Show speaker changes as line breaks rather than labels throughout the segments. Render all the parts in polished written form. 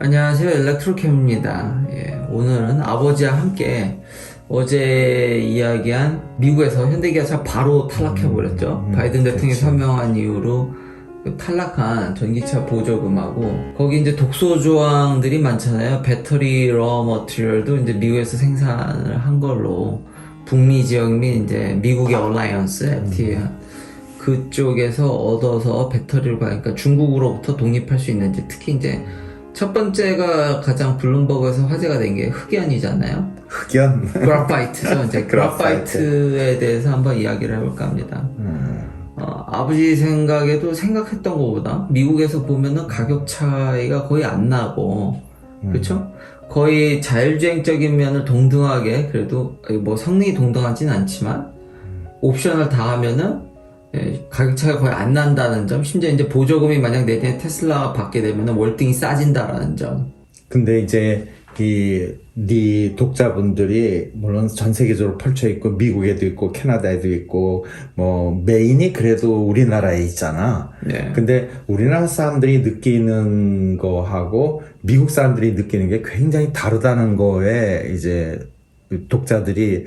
안녕하세요. 엘렉트로캠입니다. 오늘은 아버지와 함께 어제 이야기한 미국에서 현대기아차 바로 탈락해버렸죠. 바이든 대통령이 서명한 이후로 그 탈락한 전기차 보조금하고 거기 이제 독소 조항들이 많잖아요. 배터리 러 머티리얼도 이제 미국에서 생산을 한 걸로 북미 지역 및 이제 미국의 얼라이언스 FTA 그쪽에서 얻어서 배터리를 그러니까 중국으로부터 독립할 수 있는지, 특히 이제 첫 번째가 가장 블룸버그에서 화제가 된 게 흑연이잖아요.
흑연?
그라파이트죠. 이제 그라파이트에 대해서 한번 이야기를 해볼까 합니다. 아버지 생각에도 생각했던 것보다 미국에서 보면은 가격 차이가 거의 안 나고, 그렇죠? 거의 자율주행적인 면을 동등하게, 그래도 뭐 성능이 동등하진 않지만 옵션을 다 하면은 가격 차이가 거의 안 난다는 점, 심지어 이제 보조금이 만약 내년에 테슬라가 받게 되면 월등히 싸진다라는 점.
근데 이제 네 독자분들이 물론 전 세계적으로 펼쳐 있고 미국에도 있고 캐나다에도 있고 뭐 메인이 그래도 우리나라에 있잖아.
네.
근데 우리나라 사람들이 느끼는 거하고 미국 사람들이 느끼는 게 굉장히 다르다는 거에 이제 독자들이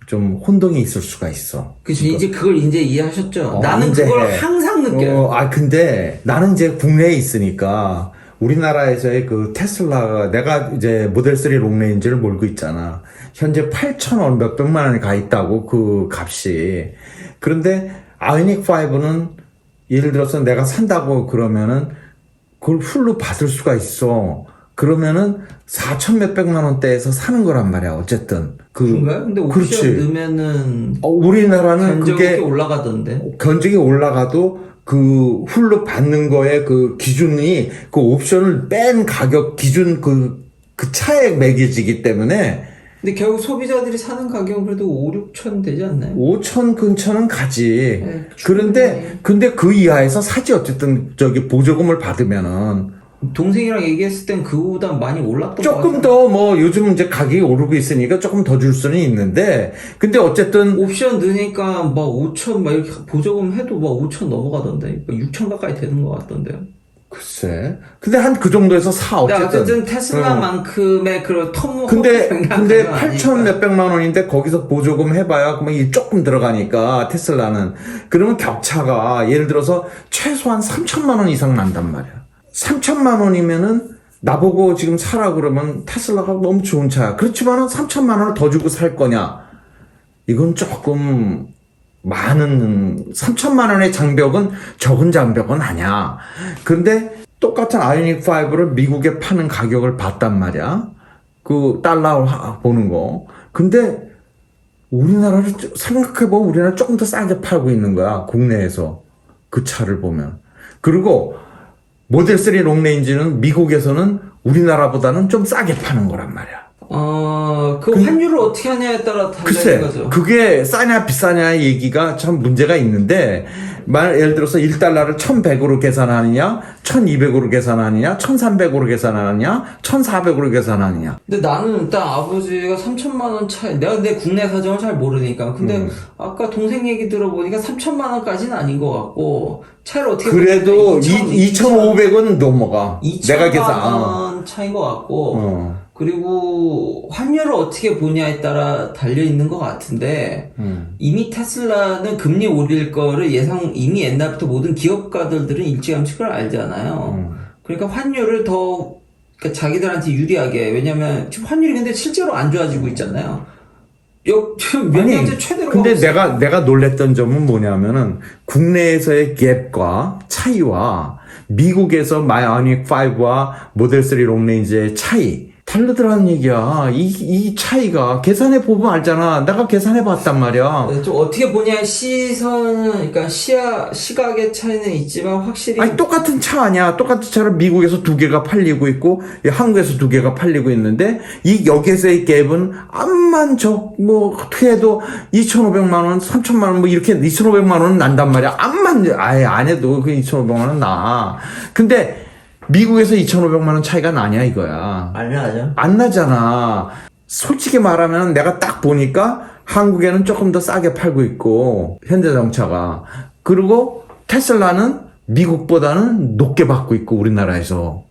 좀 혼동이 있을 수가 있어.
그치, 이제 그걸 이제 이해하셨죠? 나는
이제
그걸 항상 느껴요.
근데 나는 이제 국내에 있으니까 우리나라에서의 그 테슬라가 내가 이제 모델 3 롱레인지를 몰고 있잖아. 현재 8,000원 몇백만 원이 가 있다고 그 값이. 그런데 아이닉 5는 예를 들어서 내가 산다고 그러면은 그걸 풀로 받을 수가 있어. 그러면은 4천 몇백만 원대에서 사는 거란 말이야. 어쨌든
그런가요? 근데 옵션 넣으면은
우리나라는
그게 올라가던데.
견적이 올라가도 그 훌로 받는 거에 그 기준이 그 옵션을 뺀 가격 기준 그 차에 매겨지기 때문에.
근데 결국 소비자들이 사는 가격은 그래도 5, 6천 되지 않나요?
5천 근처는 가지.
네,
근데 그 이하에서 사지. 어쨌든 저기 보조금을 받으면은.
동생이랑 얘기했을 땐 그거보다 많이 올랐던 것 같아요.
조금 더 뭐 요즘 이제 가격이 오르고 있으니까 조금 더 줄 수는 있는데, 근데 어쨌든
옵션 넣으니까 막 5천 막 이렇게 보조금 해도 막 5천 넘어가던데, 6천 가까이 되는 것 같던데요.
글쎄. 근데 한 그 정도에서 사
어쨌든 테슬라만큼의 그런 텀.
근데 8천 몇백만 원인데 거기서 보조금 해봐야 그러면 이 조금 들어가니까 테슬라는 그러면 격차가 예를 들어서 최소한 3천만 원 이상 난단 말이야. 3천만 원이면은 나보고 지금 사라 그러면 테슬라가 너무 좋은 차야. 그렇지만은 3천만 원을 더 주고 살 거냐? 이건 조금 많은 3천만 원의 장벽은 적은 장벽은 아니야. 근데 똑같은 아이오닉 5를 미국에 파는 가격을 봤단 말이야. 그 달러 보는 거. 근데 우리나라를 생각해보면 우리나라 조금 더 싸게 팔고 있는 거야. 국내에서 그 차를 보면. 그리고 모델 3 롱레인지는 미국에서는 우리나라보다는 좀 싸게 파는 거란 말이야.
그 환율을 어떻게 하냐에 따라 달라진 거죠.
그게 싸냐 비싸냐 얘기가 참 문제가 있는데, 예를 들어서 1달러를 1,100으로 계산하느냐, 1,200으로 계산하느냐, 1,300으로 계산하느냐, 1,400으로 계산하느냐.
근데 나는 일단 아버지가 3천만 원 차이, 내가 내 국내 사정을 잘 모르니까. 근데 아까 동생 얘기 들어보니까 3천만 원까지는 아닌 것 같고, 차를 어떻게
그래도 2,500은 넘어가. 내가 계산.
2천만 원 차이인 것 같고, 그리고 환율을 어떻게 보냐에 따라 달려있는 것 같은데, 이미 테슬라는 금리 오릴 거를 이미 옛날부터 모든 기업가들은 일찌감치 그걸 알잖아요. 그러니까 환율을 더 그러니까 자기들한테 유리하게, 왜냐면 지금 환율이 근데 실제로 안 좋아지고 있잖아요. 지금 몇 년째 최대로.
근데 내가 놀랬던 점은 뭐냐면은 국내에서의 갭과 차이와 미국에서 아이오닉 5와 모델 3 롱레인지의 차이 다르더라는 얘기야. 이 차이가 계산해 보면 알잖아. 내가 계산해 봤단 말이야.
좀 어떻게 보냐 시선은, 그러니까 시각의 차이는 있지만 확실히.
아니 똑같은 차 아니야. 똑같은 차를 미국에서 2개가 팔리고 있고 한국에서 2개가 팔리고 있는데 여기에서의 갭은 암만 뭐 어떻게 해도 2,500만 원, 3천만 원 뭐 이렇게 2,500만 원은 난단 말이야. 아예 안 해도 그 2,500만 원은 나. 근데 미국에서 2,500만 원 차이가 나냐 이거야. 안 나잖아. 솔직히 말하면 내가 딱 보니까 한국에는 조금 더 싸게 팔고 있고 현대자동차가. 그리고 테슬라는 미국보다는 높게 받고 있고 우리나라에서.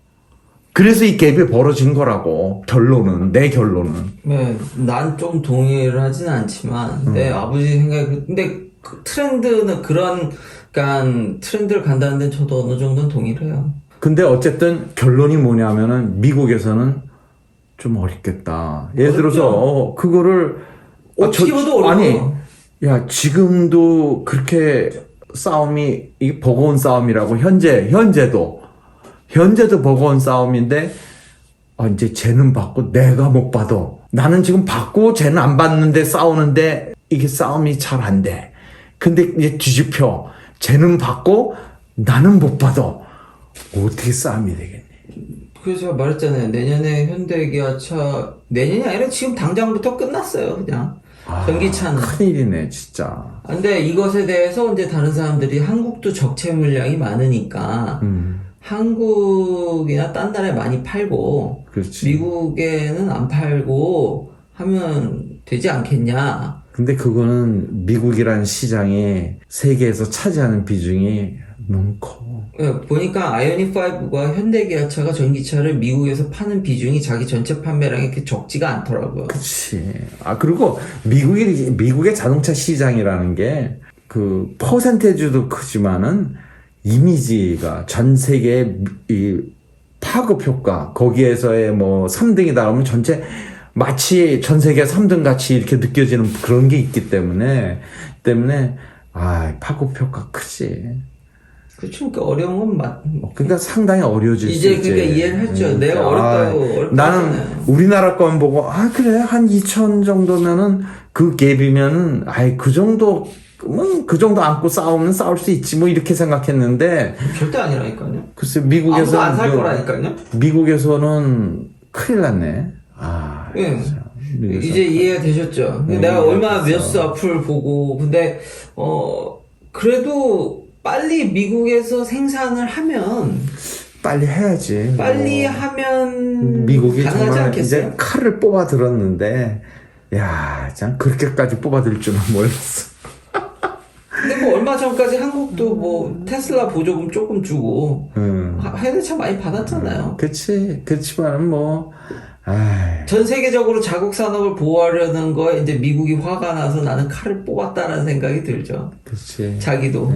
그래서 이 갭이 벌어진 거라고. 결론은 내 결론은.
네, 난 좀 동의를 하진 않지만 내 아버지 생각에 근데 그 트렌드는 그런 그러니까 트렌드를 간다는 데는 저도 어느 정도는 동의를 해요.
근데 어쨌든 결론이 뭐냐면은 미국에서는 좀 어렵겠다. 예를 들어서 그거를
어떻게 봐도 어려워.
아니, 야 지금도 그렇게 싸움이 이 버거운 싸움이라고 현재도 버거운 싸움인데 이제 쟤는 받고 내가 못 받아. 나는 지금 받고 쟤는 안 받는데 싸우는데 이게 싸움이 잘 안 돼. 근데 이제 뒤집혀. 쟤는 받고 나는 못 받아. 어떻게 싸움이 되겠니?
그래서 제가 말했잖아요. 내년에 현대기아차 내년이 아니라 지금 당장부터 끝났어요. 그냥 전기차는.
큰일이네 진짜.
근데 이것에 대해서 이제 다른 사람들이 한국도 적체 물량이 많으니까 한국이나 딴 나라에 많이 팔고
그렇지.
미국에는 안 팔고 하면 되지 않겠냐.
근데 그거는 미국이라는 시장이 세계에서 차지하는 비중이 너무 커.
예, 보니까 아이오닉5가 현대기아차가 전기차를 미국에서 파는 비중이 자기 전체 판매량이 그렇게 적지가 않더라고요.
그치. 그리고 미국의 자동차 시장이라는 게 그 퍼센테이지도 크지만은 이미지가 전 세계의 이 파급 효과, 거기에서의 뭐 3등이 나오면 전체 마치 전 세계 3등 같이 이렇게 느껴지는 그런 게 있기 때문에 파급 효과 크지.
그렇죠. 그러니까 어려운 건
그러니까 상당히 어려워질 수 있지.
이제 그러니까 이해를 했죠. 내가 어렵다고
나는
하잖아요.
우리나라 건 보고 그래 한 2천 정도면은 그 갭이면은 그 정도 안고 싸우면 싸울 수 있지 뭐 이렇게 생각했는데
절대 아니라니까요.
글쎄
아무도 안 살 거라니까요.
미국에서는 큰일 났네.
예.
진짜.
이제 이해가 되셨죠? 내가 얼마나 뉴스 앞을 보고 근데 그래도 빨리 미국에서 생산을 하면
빨리 해야지.
빨리 하면
미국이
가능하지
정말
않겠어요?
이제 칼을 뽑아 들었는데 참 그렇게까지 뽑아 들 줄은 몰랐어.
근데 뭐 얼마 전까지 한국도 뭐 테슬라 보조금 조금 주고 현대차 많이 받았잖아요.
그렇지만은
전 세계적으로 자국 산업을 보호하려는 거에 이제 미국이 화가 나서 나는 칼을 뽑았다는 생각이 들죠.
그렇지.
자기도.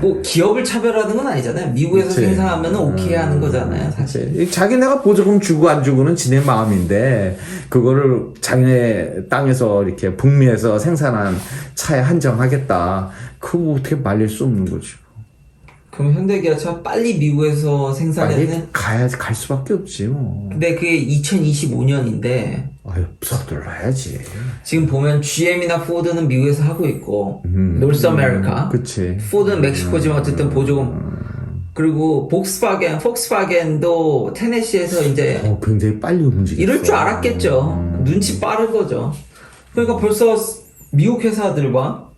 뭐 기업을 차별하는 건 아니잖아요. 미국에서
그치.
생산하면 오케이 하는 거잖아요, 사실.
자기네가 보조금 주고 안 주고는 지네 마음인데 그거를 자기네 땅에서 이렇게 북미에서 생산한 차에 한정하겠다. 그거 어떻게 말릴 수 없는 거지.
그럼 현대기아차 빨리 미국에서 생산해는
갈 수밖에 없지 뭐.
근데 그게 2025년인데
서둘러야지.
지금 보면 GM이나 포드는 미국에서 하고 있고 노스 아메리카
그치.
포드는 멕시코지만 어쨌든 보조금 그리고 폭스바겐도 테네시에서 이제
굉장히 빨리 움직였어.
이럴 줄 알았겠죠. 눈치 빠른 거죠. 그러니까 벌써 미국 회사들과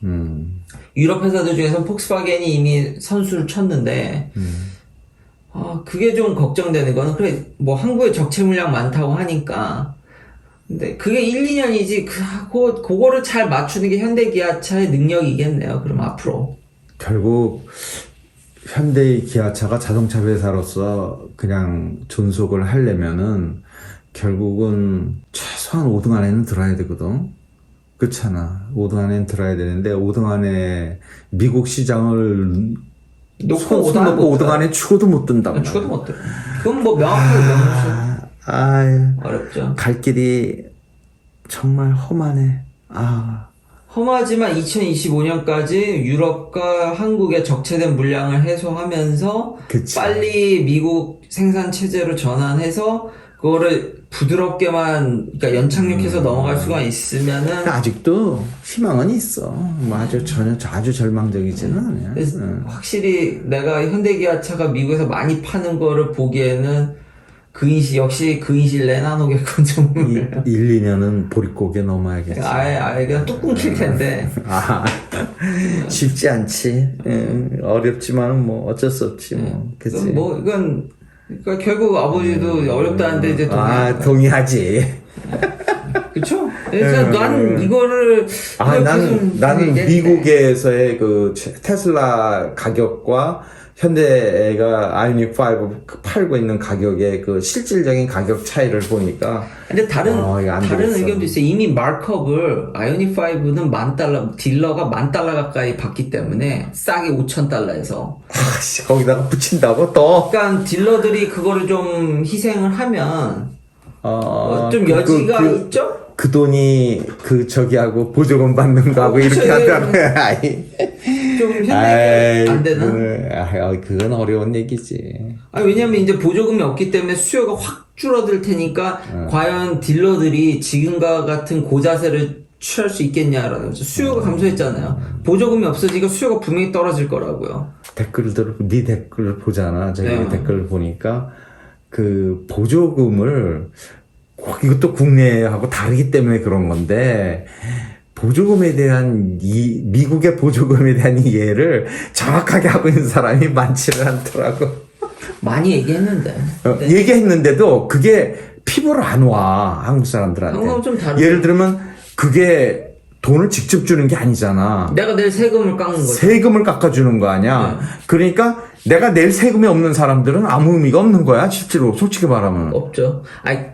유럽 회사들 중에서 폭스바겐이 이미 선수를 쳤는데 그게 좀 걱정되는 거는 그래 뭐 한국에 적체 물량 많다고 하니까 근데 그게 1, 2년이지 그거를 잘 맞추는 게 현대기아차의 능력이겠네요. 그럼 앞으로
결국 현대기아차가 자동차 회사로서 그냥 존속을 하려면은 결국은 최소한 5등 안에는 들어야 되거든. 그렇잖아. 5등 안에는 들어야 되는데 5등 안에 미국 시장을
놓고
5등 안에 죽어도 못 든단 말이야.
죽어도 못 돼. 그건 뭐 명확하게 명시 어렵죠.
갈 길이 정말 험하네.
험하지만 2025년까지 유럽과 한국의 적체된 물량을 해소하면서
그치.
빨리 미국 생산 체제로 전환해서 그거를 부드럽게만 그러니까 연착륙해서 넘어갈 수가 있으면은
아직도 희망은 있어. 뭐 아주 절망적이지는 않아요.
확실히 내가 현대기아차가 미국에서 많이 파는 거를 보기에는 역시 그 인실내 나노겠군 정말.
1, 2년은 보릿고개 넘어야겠지.
아예 그냥 뚝 끊길 텐데.
쉽지 않지. 어렵지만은 뭐 어쩔 수 없지 뭐. 그치.
뭐 이건 그러니까 결국 아버지도 어렵다는데 이제
동의하지.
그쵸? 그래서 난 이거를
나는
계속
미국에서의 그 테슬라 가격과 현대가 아이오닉 5 팔고 있는 가격의 그 실질적인 가격 차이를 보니까
근데 다른
이거 안
다른
되겠어.
의견도 있어요. 이미 마크업을 아이오닉 5는 $10,000 딜러가 $10,000 가까이 받기 때문에 싸게 $5,000에서.
거기다가 붙인다고 또
그러니까 딜러들이 그거를 좀 희생을 하면 좀 여지가 있죠?
그 돈이 그 저기하고 보조금 받는 거하고 이렇게
그쵸,
한다는 거야. 아이.
좀 현대가 안 되나?
그건 어려운 얘기지.
왜냐면 이제 보조금이 없기 때문에 수요가 확 줄어들 테니까 과연 딜러들이 지금과 같은 고자세를 취할 수 있겠냐라는 거죠. 수요가 감소했잖아요. 보조금이 없어지니까 수요가 분명히 떨어질 거라고요.
네 댓글을 보잖아. 저기 댓글을 보니까 그 보조금을 이것도 국내하고 다르기 때문에 그런 건데 보조금에 대한 미국의 보조금에 대한 이해를 정확하게 하고 있는 사람이 많지는 않더라고.
많이 얘기했는데.
얘기했는데도 그게 피부로 안 와, 한국 사람들한테.
한국은 좀 다르죠.
예를 들면 그게 돈을 직접 주는 게 아니잖아.
내가 낼 세금을 깎는 거죠.
세금을 깎아주는 거 아니야. 그러니까 내가 낼 세금이 없는 사람들은 아무 의미가 없는 거야, 실제로. 솔직히 말하면.
없죠.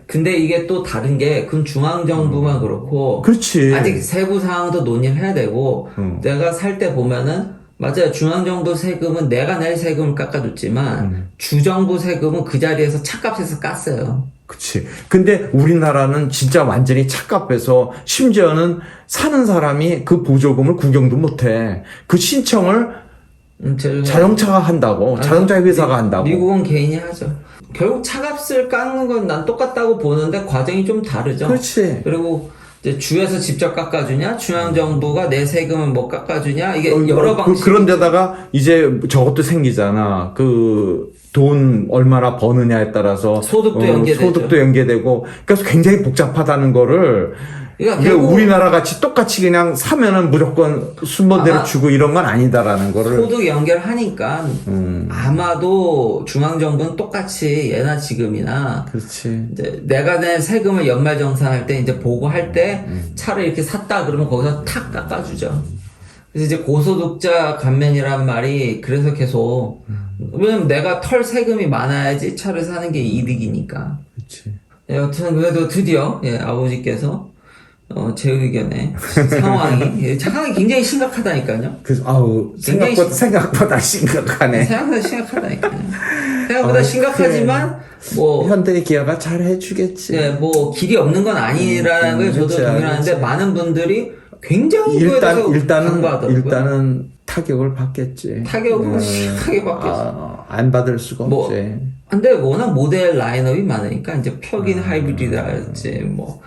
근데 이게 또 다른 게, 그건 중앙정부만 그렇고.
그렇지.
아직 세부 사항도 논의를 해야 되고, 내가 살 때 보면은, 맞아요. 중앙정부 세금은 내가 낼 세금을 깎아줬지만, 주정부 세금은 그 자리에서 차값에서 깠어요.
그치. 근데 우리나라는 진짜 완전히 착각해서 심지어는 사는 사람이 그 보조금을 구경도 못해. 그 신청을 자동차가 한다고. 자동차 회사가 한다고.
미국은 개인이 하죠. 결국 차값을 깎는 건 난 똑같다고 보는데 과정이 좀 다르죠.
그렇지.
그리고 이제 주에서 직접 깎아주냐, 중앙정부가 내 세금을 뭐 깎아주냐, 이게 여러 방식.
그런 데다가 이제 저것도 생기잖아. 그 돈 얼마나 버느냐에 따라서
소득도 연계되죠.
소득도 연계되고. 그래서 굉장히 복잡하다는 거를
그러니까
이게
결국
우리나라 같이 똑같이 그냥 사면은 무조건 순번대로 주고 이런 건 아니다라는 거를.
소득 연결하니까 아마도 중앙정부는 똑같이 예나 지금이나
그렇지.
이제 내가 낸 세금을 연말정산할 때 이제 보고할 때 차를 이렇게 샀다 그러면 거기서 탁 깎아주죠. 그래서 이제 고소득자 감면이란 말이 그래서 계속 왜냐면 내가 털 세금이 많아야지 차를 사는 게 이득이니까.
그렇지.
여튼 그래도 드디어 아버지께서 제 의견에 상황이 굉장히 심각하다니까요.
그래서 생각보다 심각하네.
생각보다 심각하다니까요. 생각보다 심각하지만 뭐
현대 기아가 잘 해주겠지.
뭐 길이 없는 건 아니라는 걸 저도 동의하는데 많은 분들이 굉장히
일단은 타격을 받겠지.
타격은 심하게 받겠어.
안 받을 수가 없지.
근데 워낙 모델 라인업이 많으니까 이제 plug-in 하이브리드랄지 뭐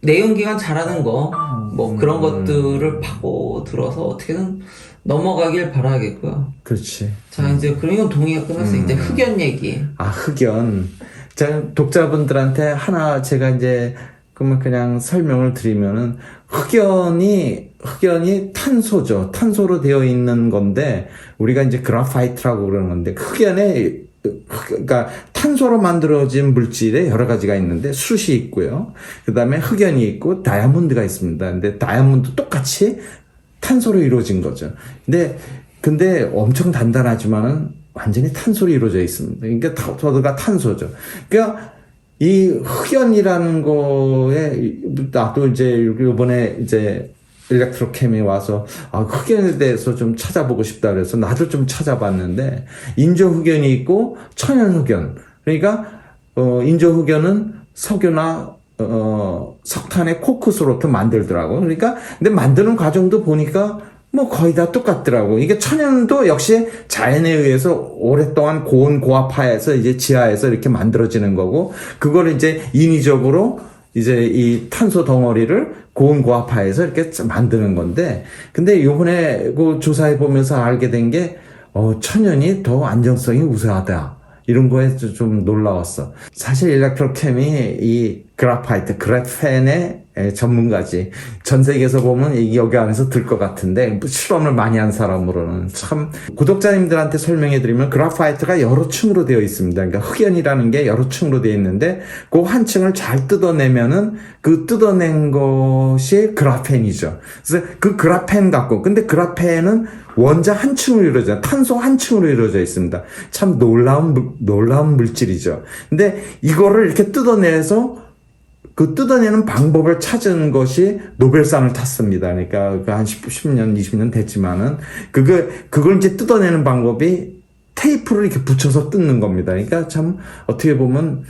내연기관 잘하는 거 뭐 그런 것들을 파고 들어서 어떻게든 넘어가길 바라겠고요.
그렇지.
자 이제 그런 동의가 끝났어요. 이제 흑연 얘기.
흑연. 자 독자분들한테 하나 제가 이제 그냥 설명을 드리면은 흑연이 탄소죠. 탄소로 되어 있는 건데 우리가 이제 그래파이트라고 그러는 건데 그러니까 탄소로 만들어진 물질에 여러 가지가 있는데 숯이 있고요. 그다음에 흑연이 있고 다이아몬드가 있습니다. 근데 다이아몬드 똑같이 탄소로 이루어진 거죠. 근데 엄청 단단하지만은 완전히 탄소로 이루어져 있습니다. 그러니까 저도가 탄소죠. 그러니까 이 흑연이라는 거에 나도 이제 이번에 이제 일렉트로캠이 와서 흑연에 대해서 좀 찾아보고 싶다 그래서 나도 좀 찾아봤는데 인조 흑연이 있고 천연 흑연. 그러니까 인조 흑연은 석유나 석탄의 코크스로부터 만들더라고. 그러니까 근데 만드는 과정도 보니까 뭐 거의 다 똑같더라고. 이게 천연도 역시 자연에 의해서 오랫동안 고온 고압하에서 이제 지하에서 이렇게 만들어지는 거고, 그걸 이제 인위적으로 이제 이 탄소 덩어리를 고온 고압하에서 이렇게 만드는 건데, 근데 요번에 그 조사해 보면서 알게 된 게, 천연이 더 안정성이 우수하다. 이런 거에 좀 놀라웠어. 사실 일렉트로캠이 이 그래파이트, 그래펜의 전문가지. 전 세계에서 보면 여기 안에서 들 것 같은데 실험을 많이 한 사람으로는 참 구독자님들한테 설명해 드리면 그래파이트가 여러 층으로 되어 있습니다. 그러니까 흑연이라는 게 여러 층으로 되어 있는데 그 한 층을 잘 뜯어내면은 그 뜯어낸 것이 그라펜이죠. 그래서 그 그라펜 갖고 근데 그라펜은 원자 한 층으로 이루어져 탄소 한 층으로 이루어져 있습니다. 참 놀라운 물질이죠. 근데 이거를 이렇게 뜯어내서 그 뜯어내는 방법을 찾은 것이 노벨상을 탔습니다. 그러니까 한 10년, 20년 됐지만은, 그걸 이제 뜯어내는 방법이 테이프를 이렇게 붙여서 뜯는 겁니다. 그러니까 참, 어떻게 보면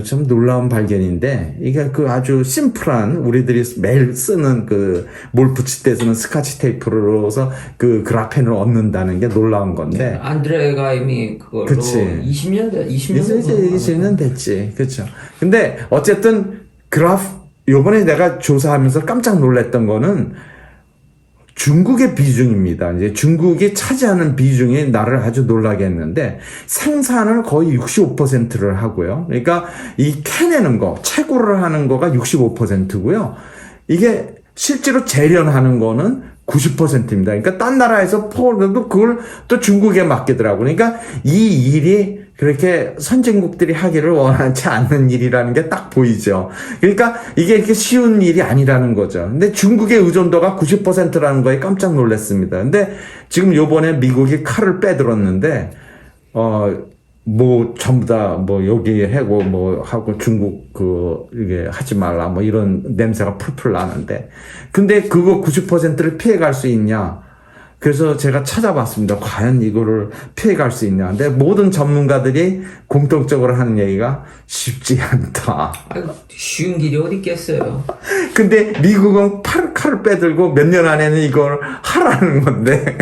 참 놀라운 발견인데, 이게 그 아주 심플한, 우리들이 매일 쓰는 뭘 붙일 때 쓰는 스카치 테이프로서 그 그라펜을 얻는다는 게 놀라운 건데.
안드레가 이미 그걸로
그치.
20년
됐지. 그쵸. 근데 어쨌든, 요번에 내가 조사하면서 깜짝 놀랐던 거는 중국의 비중입니다. 이제 중국이 차지하는 비중이 나를 아주 놀라게 했는데 생산을 거의 65%를 하고요. 그러니까 이 캐내는 거, 채굴을 하는 거가 65%고요. 이게 실제로 재련하는 거는 90%입니다. 그러니까 딴 나라에서 퍼도 그걸 또 중국에 맡기더라고요. 그러니까 이 일이 그렇게 선진국들이 하기를 원하지 않는 일이라는 게 딱 보이죠. 그러니까 이게 이렇게 쉬운 일이 아니라는 거죠. 근데 중국의 의존도가 90%라는 거에 깜짝 놀랐습니다. 근데 지금 요번에 미국이 칼을 빼들었는데, 전부 다, 여기 해고, 하고 중국, 이게 하지 말라, 이런 냄새가 풀풀 나는데. 근데 그거 90%를 피해갈 수 있냐? 그래서 제가 찾아봤습니다. 과연 이거를 피해갈 수 있냐. 근데 모든 전문가들이 공통적으로 하는 얘기가 쉽지 않다.
아이고, 쉬운 길이 어디 있겠어요.
근데 미국은 칼을 빼들고 몇 년 안에는 이걸 하라는 건데.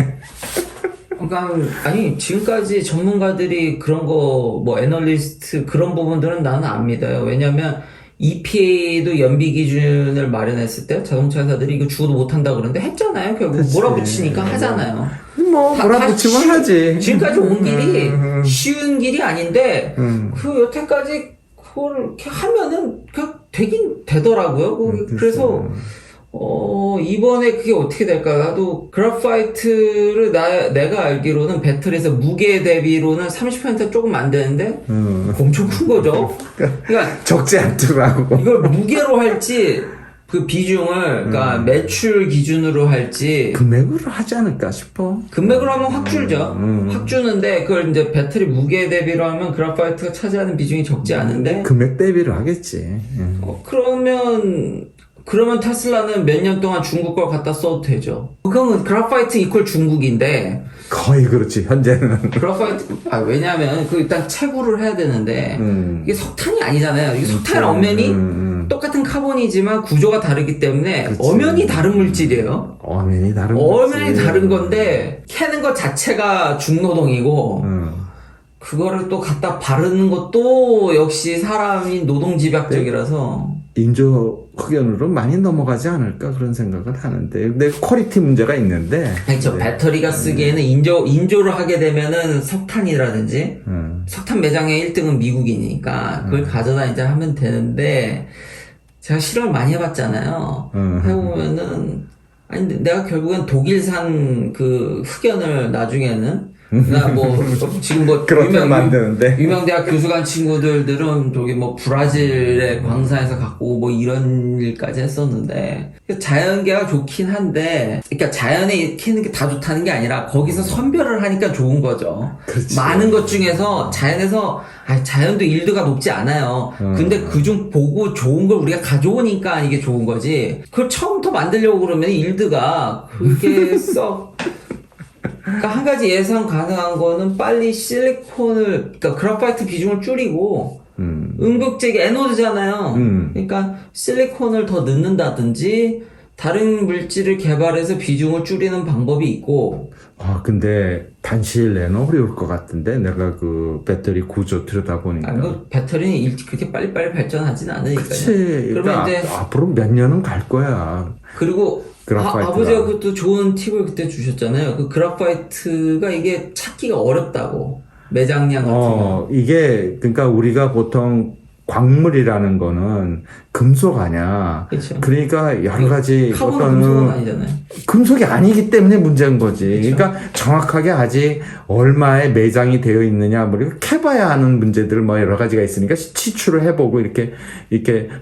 그러니까 아니 지금까지 전문가들이 그런 거 애널리스트 그런 부분들은 나는 안 믿어요. 왜냐면 EPA도 연비 기준을 마련했을 때 자동차 회사들이 이거 죽어도 못 한다 그러는데 했잖아요. 결국
그치.
몰아붙이니까 하잖아요.
몰아붙이면 하지.
지금까지 온 길이 쉬운 길이 아닌데 여태까지 그걸 이렇게 하면은 그냥 되긴 되더라고요. 그래서 이번에 그게 어떻게 될까? 나도 그래파이트를 내가 알기로는 배터리에서 무게 대비로는 30% 조금 안 되는데 엄청 큰 거죠. 그러니까
적지 않더라고.
이걸 무게로 할지 그 비중을 그러니까 매출 기준으로 할지
금액으로 하지 않을까 싶어.
금액으로 하면 확 줄죠. 확 주는데 그걸 이제 배터리 무게 대비로 하면 그래파이트가 차지하는 비중이 적지 않은데
금액 대비로 하겠지.
그러면 테슬라는 몇 년 동안 중국 걸 갖다 써도 되죠. 그러면 그래파이트 이퀄 중국인데
거의 그렇지 현재는.
그래파이트 왜냐하면 일단 채굴을 해야 되는데 이게 석탄이 아니잖아요. 이게 석탄 엄연이 똑같은 카본이지만 구조가 다르기 때문에
그치.
엄연히 다른 물질이에요.
엄연히 다른
엄연히 다른 건데 캐는 것 자체가 중노동이고 그거를 또 갖다 바르는 것도 역시 사람이 노동집약적이라서
인조 흑연으로 많이 넘어가지 않을까 그런 생각을 하는데 근데 퀄리티 문제가 있는데
그렇죠. 배터리가 쓰기에는 인조를 하게 되면은 석탄이라든지 석탄 매장의 1등은 미국이니까 그걸 가져다 이제 하면 되는데 제가 실험을 많이 해봤잖아요. 해보면은 내가 결국엔 독일산 그 흑연을 나중에는 지금
만드는데
유명 대학 교수관 친구들은 저기 브라질의 광산에서 갖고 오고 이런 일까지 했었는데 자연계가 좋긴 한데 그러니까 자연에 키는 게 다 좋다는 게 아니라 거기서 선별을 하니까 좋은 거죠.
그렇지.
많은 것 중에서 자연에서 자연도 일드가 높지 않아요. 근데 그중 보고 좋은 걸 우리가 가져오니까 이게 좋은 거지. 그걸 처음부터 만들려고 그러면 일드가 그게 그러니까 한 가지 예상 가능한 거는 빨리 그러니까 그래파이트 비중을 줄이고 음극재기 에노드잖아요. 그러니까 실리콘을 더 넣는다든지 다른 물질을 개발해서 비중을 줄이는 방법이 있고.
근데 단시일 내는 어려울 것 같은데 내가 그 배터리 구조 들여다보니까
배터리는 그렇게 빨리빨리 발전하지는 않으니까요.
그치. 그러면 이제 앞으로 몇 년은 갈 거야.
그리고 아버지가 그것도 좋은 팁을 그때 주셨잖아요. 그 그래파이트가 이게 찾기가 어렵다고. 매장량 같은 거.
이게 그러니까 우리가 보통 광물이라는 거는 금속 아니야.
그렇죠.
그러니까 여러 가지
카본 금속은 아니잖아요.
금속이 아니기 때문에 문제인 거지.
그쵸.
그러니까 정확하게 아직 얼마에 매장이 되어 있느냐, 뭐 이렇게 캐봐야 하는 문제들 뭐 여러 가지가 있으니까 치출을 해보고 이렇게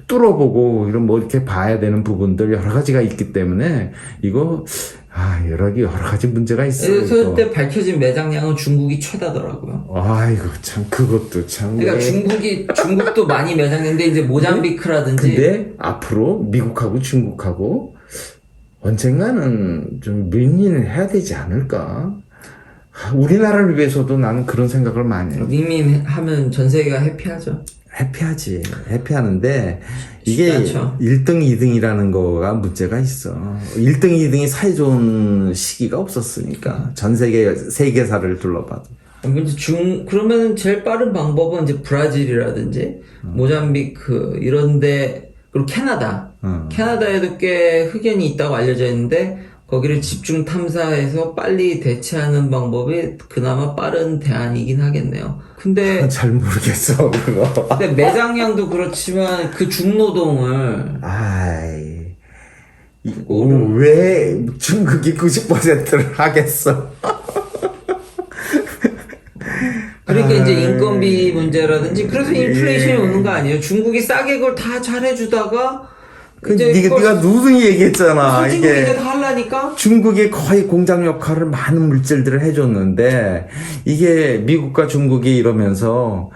뚫어보고 이런 뭐 이렇게 봐야 되는 부분들 여러 가지가 있기 때문에 이거 여러 가지 문제가 있어요.
그때 밝혀진 매장량은 중국이 최다더라고요.
아이고 참 그것도 참.
그러니까 중국도 많이 매장인데 이제 모잠비크라든지.
근데 앞으로 미국하고 중국하고 언젠가는 좀 윈윈을 해야 되지 않을까? 우리나라를 위해서도 나는 그런 생각을 많이 해요.
윈윈하면 전 세계가 해피하죠.
해피하지. 해피하는데 이게
쉽지 않죠.
1등, 2등이라는 거가 문제가 있어. 1등, 2등이 사이 좋은 시기가 없었으니까. 전 세계사를 둘러봐도.
그러면 제일 빠른 방법은 이제 브라질이라든지 모잠비크 이런데 그리고 캐나다. 캐나다에도 꽤 흑연이 있다고 알려져 있는데 거기를 집중 탐사해서 빨리 대체하는 방법이 그나마 빠른 대안이긴 하겠네요. 근데
잘 모르겠어, 그거.
근데 매장량도 그렇지만 그 중노동을
왜 중국이 90%를 하겠어?
그러니까 이제 인건비 문제라든지 그래서 인플레이션이 오는 거 아니에요? 중국이 싸게 그걸 다 잘해주다가
네가 누누이 얘기했잖아.
선진국이
이게
이제 다 하려니까
중국이 거의 공장 역할을 많은 물질들을 해줬는데 이게 미국과 중국이 이러면서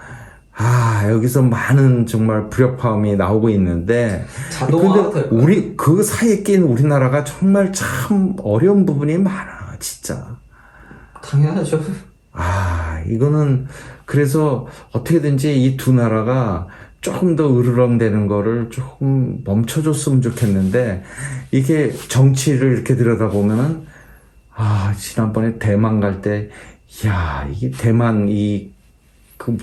여기서 많은 정말 불협화음이 나오고 있는데
자동화가 될 거야.
우리 그 사이에 낀 우리나라가 정말 참 어려운 부분이 많아 진짜.
당연하죠.
이거는 그래서 어떻게든지 이 두 나라가 조금 더 으르렁대는 거를 조금 멈춰줬으면 좋겠는데 이게 정치를 이렇게 들여다보면은 지난번에 대만 갈 때 이게 대만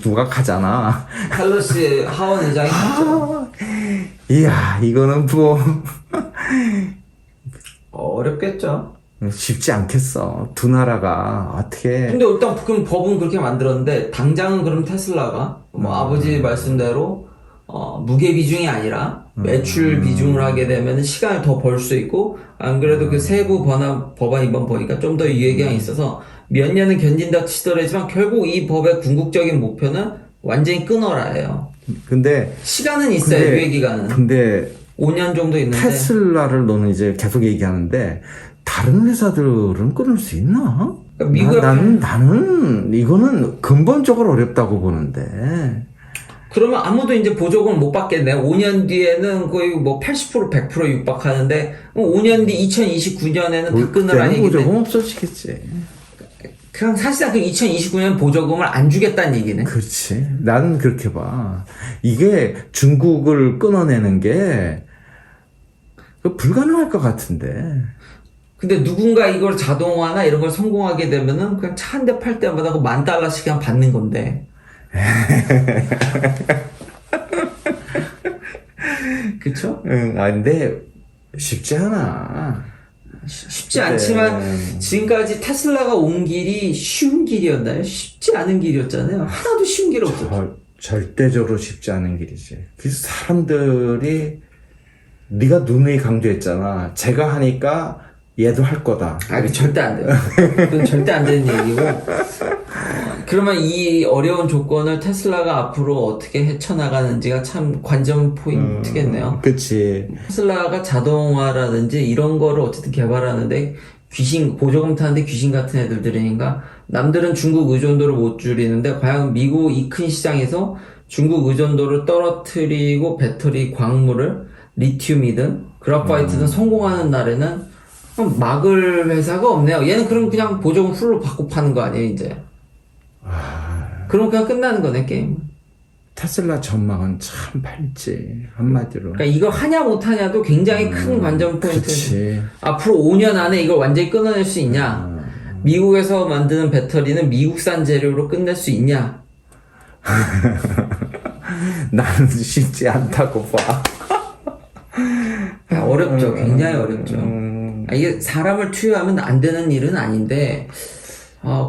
누가 가잖아.
펠로시 하원 의장이 갔죠.
이거는 뭐
어렵겠죠.
쉽지 않겠어. 두 나라가 어떻게.
근데 일단 그럼 법은 그렇게 만들었는데 당장은 그럼 테슬라가 아버지 말씀대로 무게 비중이 아니라 매출 비중을 하게 되면 시간을 더 벌 수 있고 안 그래도 그 세부 법안 이번 보니까 좀 더 유예기한이 있어서 몇 년은 견딘다 치더라지만 결국 이 법의 궁극적인 목표는 완전히 끊어라예요.
근데
시간은 있어요. 유예기간은.
근데
5년 정도 있는데
테슬라를 너는 이제 계속 얘기하는데 다른 회사들은 끊을 수 있나?
그러니까
나는 이거는 근본적으로 어렵다고 보는데.
그러면 아무도 이제 보조금을 못 받겠네. 5년 뒤에는 거의 뭐 80% 100% 육박하는데 5년 뒤 2029년에는 다 끊으라는 얘기인데
보조금 없어지겠지.
그냥 사실상 그 2029년 보조금을 안 주겠다는 얘기네.
그렇지. 나는 그렇게 봐. 이게 중국을 끊어내는 게 불가능할 것 같은데.
근데 누군가 이걸 자동화나 이런 걸 성공하게 되면은 그냥 차 한 대 팔 때마다 그 $10,000씩 그냥 받는 건데. 그쵸?
근데 쉽지 않아.
쉽지 않지만 지금까지 테슬라가 온 길이 쉬운 길이었나요? 쉽지 않은 길이었잖아요. 하나도 쉬운 길 없었죠.
절대적으로 쉽지 않은 길이지. 그래서 사람들이 네가 누누이 강조했잖아. 제가 하니까 얘도 할 거다.
그 절대 안 돼요. 그건 절대 안 되는 얘기고. 그러면 이 어려운 조건을 테슬라가 앞으로 어떻게 헤쳐나가는지가 참 관전 포인트겠네요.
그치.
테슬라가 자동화라든지 이런 거를 어쨌든 개발하는데 보조금 타는데 귀신 같은 애들이니까 남들은 중국 의존도를 못 줄이는데 과연 미국 이 큰 시장에서 중국 의존도를 떨어뜨리고 배터리 광물을 리튬이든 그래파이트든 성공하는 날에는 막을 회사가 없네요. 얘는 그럼 그냥 보조금 풀로 받고 파는 거 아니에요, 이제. 그럼 그냥 끝나는 거네, 게임.
테슬라 전망은 참 밝지, 한마디로.
그러니까 이걸 하냐 못하냐도 굉장히 큰 관전 포인트.
그치.
앞으로 5년 안에 이걸 완전히 끊어낼 수 있냐? 미국에서 만드는 배터리는 미국산 재료로 끝낼 수 있냐?
나는 쉽지 않다고 봐.
어렵죠. 굉장히 어렵죠. 이게 사람을 투여하면 안 되는 일은 아닌데,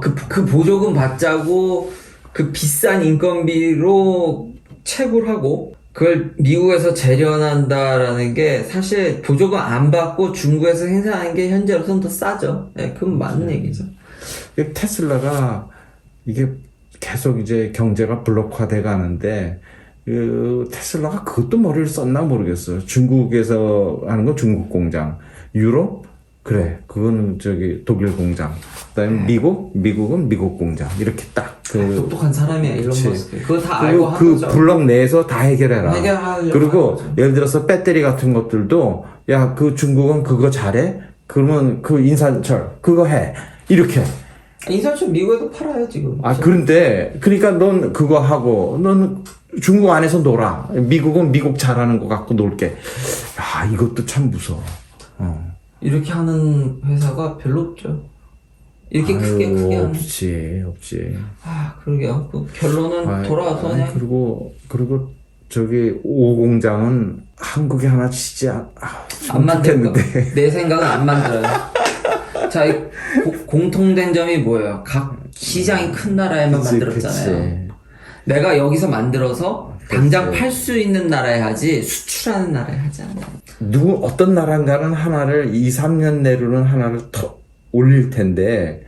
그 보조금 받자고 그 비싼 인건비로 채굴하고 그걸 미국에서 재련한다라는 게 사실 보조금 안 받고 중국에서 생산하는 게 현재로서는 더 싸죠. 네, 그건 맞는 얘기죠.
테슬라가 이게 계속 이제 경제가 블록화돼 가는데 그 테슬라가 그것도 머리를 썼나 모르겠어요. 중국에서 하는 건 중국 공장, 유럽 그래 그거는 저기 독일 공장, 그다음에 미국은 미국 공장 이렇게 딱
똑똑한 사람이야 일론
그치.
머스크. 그거 다
그리고
알고 한
그
거죠.
블록 내에서 다 해결해라.
해결하려고
그리고
하는 거죠.
예를 들어서 배터리 같은 것들도 야 그 중국은 그거 잘해? 그러면 그 인산철 그거 해 이렇게.
인산철 미국에도 팔아요 지금.
아 그런데 그러니까 넌 그거 하고 넌 중국 안에서 놀아. 미국은 미국 잘하는 거 갖고 놀게. 야 이것도 참 무서워.
이렇게 하는 회사가 별로 없죠. 이렇게 크게 하는.
없지.
아 그러게요. 그 결론은 돌아와서 그냥
그리고 저기 오 공장은 한국에 하나 치지
안 만들 거. 내 생각은 안 만들어요. 자, 이 공통된 점이 뭐예요? 각 시장이 큰 나라에만 만들었잖아요. 내가 여기서 만들어서 당장 팔 수 있는 나라에 하지 수출하는 나라에 하지 않아요.
어떤 나라인가는 하나를 2, 3년 내로는 하나를 더 올릴 텐데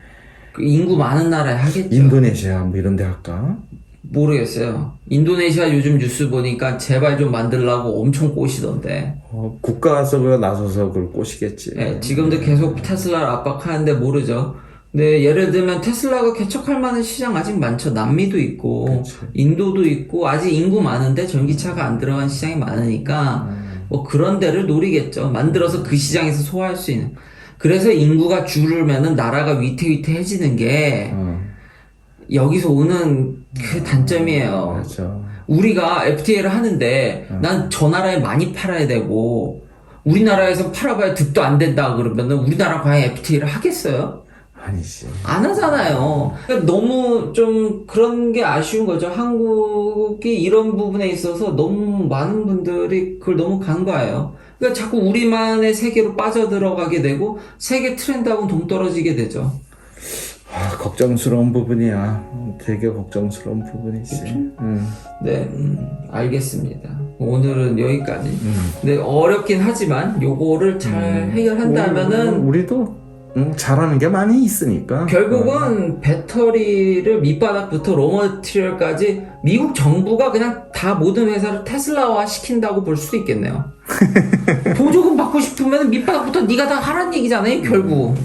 그 인구 많은 나라에 하겠죠.
인도네시아 뭐 이런 데 할까?
모르겠어요. 인도네시아 요즘 뉴스 보니까 제발 좀 만들라고 엄청 꼬시던데.
국가에서 나서서 그걸 꼬시겠지.
네, 지금도 계속 테슬라를 압박하는데 모르죠. 근데 예를 들면 테슬라가 개척할 만한 시장 아직 많죠. 남미도 있고
그치.
인도도 있고 아직 인구 많은데 전기차가 안 들어간 시장이 많으니까 뭐 그런 데를 노리겠죠. 만들어서 그 시장에서 소화할 수 있는. 그래서 인구가 줄으면은 나라가 위태위태해지는 게 여기서 오는 그 단점이에요.
그렇죠.
우리가 FTA를 하는데 난 저 나라에 많이 팔아야 되고 우리나라에서 팔아봐야 득도 안 된다 그러면은 우리나라 과연 FTA를 하겠어요?
아니지.
안 하잖아요. 그러니까 너무 좀 그런 게 아쉬운 거죠. 한국이 이런 부분에 있어서 너무 많은 분들이 그걸 너무 간과해요. 그러니까 자꾸 우리만의 세계로 빠져들어가게 되고 세계 트렌드하고는 동떨어지게 되죠.
걱정스러운 부분이야. 되게 걱정스러운 부분이지.
네, 알겠습니다. 오늘은 여기까지. 네, 어렵긴 하지만 요거를 잘 해결한다면은
우리도 잘하는 게 많이 있으니까.
결국은 배터리를 밑바닥부터 로머티리얼까지 미국 정부가 그냥 다 모든 회사를 테슬라화 시킨다고 볼 수도 있겠네요. 보조금 받고 싶으면 밑바닥부터 네가 다 하란 얘기잖아요, 결국.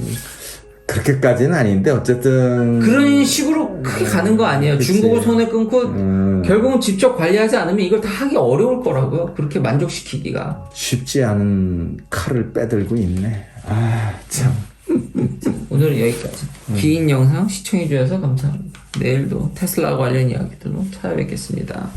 그렇게까지는 아닌데 어쨌든
그런 식으로 크게 가는 거 아니에요.
그치.
중국을 손에 끊고 결국은 직접 관리하지 않으면 이걸 다 하기 어려울 거라고요. 그렇게 만족시키기가.
쉽지 않은 칼을 빼들고 있네. 참.
오늘은 여기까지. 긴 영상 시청해주셔서 감사합니다. 내일도 테슬라 관련 이야기들로 찾아뵙겠습니다.